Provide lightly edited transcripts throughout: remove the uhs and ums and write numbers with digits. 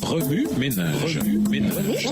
Remue ménage. Remue ménage.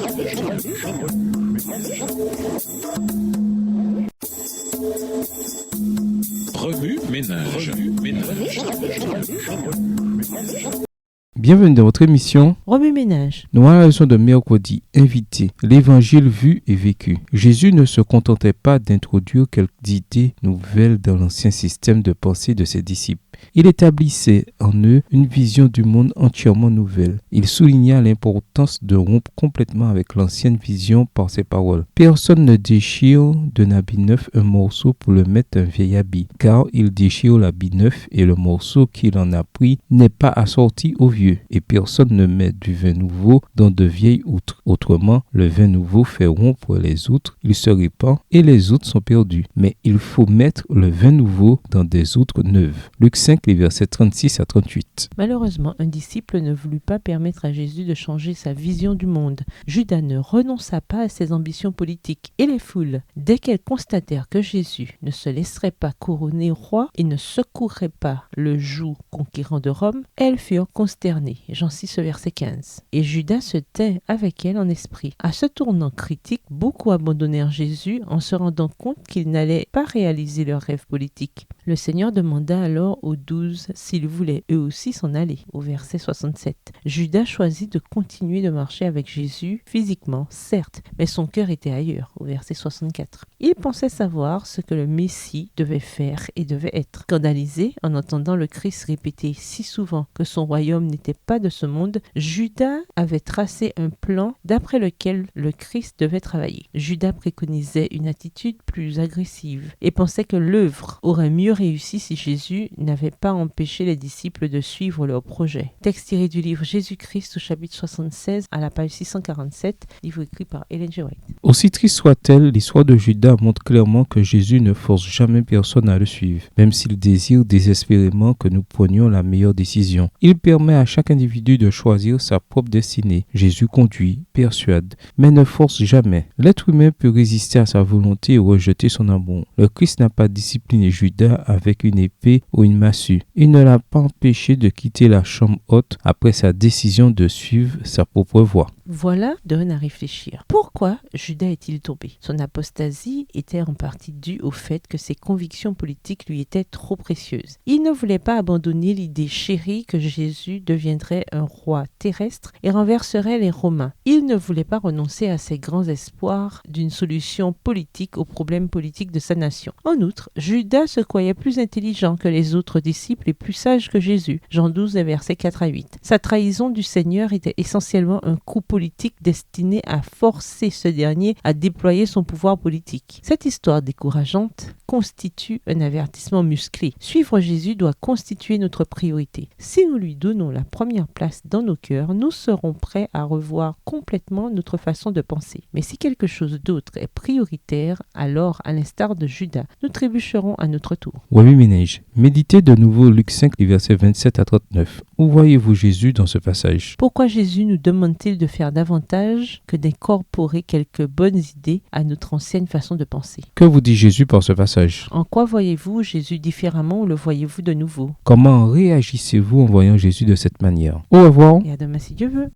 Bienvenue dans votre émission Remue ménage. Nous avons la leçon de mercredi, invité, l'évangile vu et vécu. Jésus ne se contentait pas d'introduire quelques idées nouvelles dans l'ancien système de pensée de ses disciples. Il établissait en eux une vision du monde entièrement nouvelle. Il souligna l'importance de rompre complètement avec l'ancienne vision par ses paroles. Personne ne déchire d'un habit neuf un morceau pour le mettre un vieil habit, car il déchire l'habit neuf et le morceau qu'il en a pris n'est pas assorti au vieux. Et personne ne met du vin nouveau dans de vieilles outres. Autrement, le vin nouveau fait rompre les outres, il se répand et les outres sont perdues. Mais il faut mettre le vin nouveau dans des outres neuves. Luc 5, les versets 36 à 38. Malheureusement, un disciple ne voulut pas permettre à Jésus de changer sa vision du monde. Judas ne renonça pas à ses ambitions politiques et les foules, dès qu'elles constatèrent que Jésus ne se laisserait pas couronner roi et ne secouerait pas le joug conquérant de Rome, elles furent consternées. Jean 6, verset 15. Et Judas se tint avec elles en esprit. À ce tournant critique, beaucoup abandonnèrent Jésus en se rendant compte qu'ils n'allaient pas réaliser leur rêve politique. Le Seigneur demanda alors aux 12 s'ils voulaient eux aussi s'en aller, au verset 67. Judas choisit de continuer de marcher avec Jésus, physiquement, certes, mais son cœur était ailleurs, au verset 64. Il pensait savoir ce que le Messie devait faire et devait être. Scandalisé en entendant le Christ répéter si souvent que son royaume n'était pas de ce monde, Judas avait tracé un plan d'après lequel le Christ devait travailler. Judas préconisait une attitude plus agressive et pensait que l'œuvre aurait mieux réussi si Jésus n'avait pas empêché les disciples de suivre leur projet. Texte tiré du livre Jésus-Christ au chapitre 76 à la page 647, livre écrit par Ellen G. White. Aussi triste soit-elle, l'histoire de Judas montre clairement que Jésus ne force jamais personne à le suivre, même s'il désire désespérément que nous prenions la meilleure décision. Il permet à chaque individu de choisir sa propre destinée. Jésus conduit, persuade, mais ne force jamais. L'être humain peut résister à sa volonté ou rejeter son amour. Le Christ n'a pas discipliné Judas avec une épée ou une massue. Il ne l'a pas empêché de quitter la chambre haute après sa décision de suivre sa propre voie. Voilà donne à réfléchir. Pourquoi Judas est-il tombé ? Son apostasie était en partie due au fait que ses convictions politiques lui étaient trop précieuses. Il ne voulait pas abandonner l'idée chérie que Jésus deviendrait un roi terrestre et renverserait les Romains. Il ne voulait pas renoncer à ses grands espoirs d'une solution politique aux problèmes politiques de sa nation. En outre, Judas se croyait plus intelligent que les autres disciples et plus sage que Jésus. Jean 12, versets 4 à 8. Sa trahison du Seigneur était essentiellement un coup politique destiné à forcer ce dernier à déployer son pouvoir politique. Cette histoire décourageante constitue un avertissement musclé. Suivre Jésus doit constituer notre priorité. Si nous lui donnons la première place dans nos cœurs, nous serons prêts à revoir complètement notre façon de penser. Mais si quelque chose d'autre est prioritaire, alors, à l'instar de Judas, nous trébucherons à notre tour. Remue ménage. Méditez de nouveau Luc 5, les versets 27 à 39. Où voyez-vous Jésus dans ce passage ? Pourquoi Jésus nous demande-t-il de faire davantage que d'incorporer quelques bonnes idées à notre ancienne façon de penser ? Que vous dit Jésus par ce passage ? En quoi voyez-vous Jésus différemment ou le voyez-vous de nouveau ? Comment réagissez-vous en voyant Jésus de cette manière ? Au revoir. Et à demain si Dieu veut.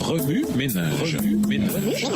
Remue ménage. Remue ménage.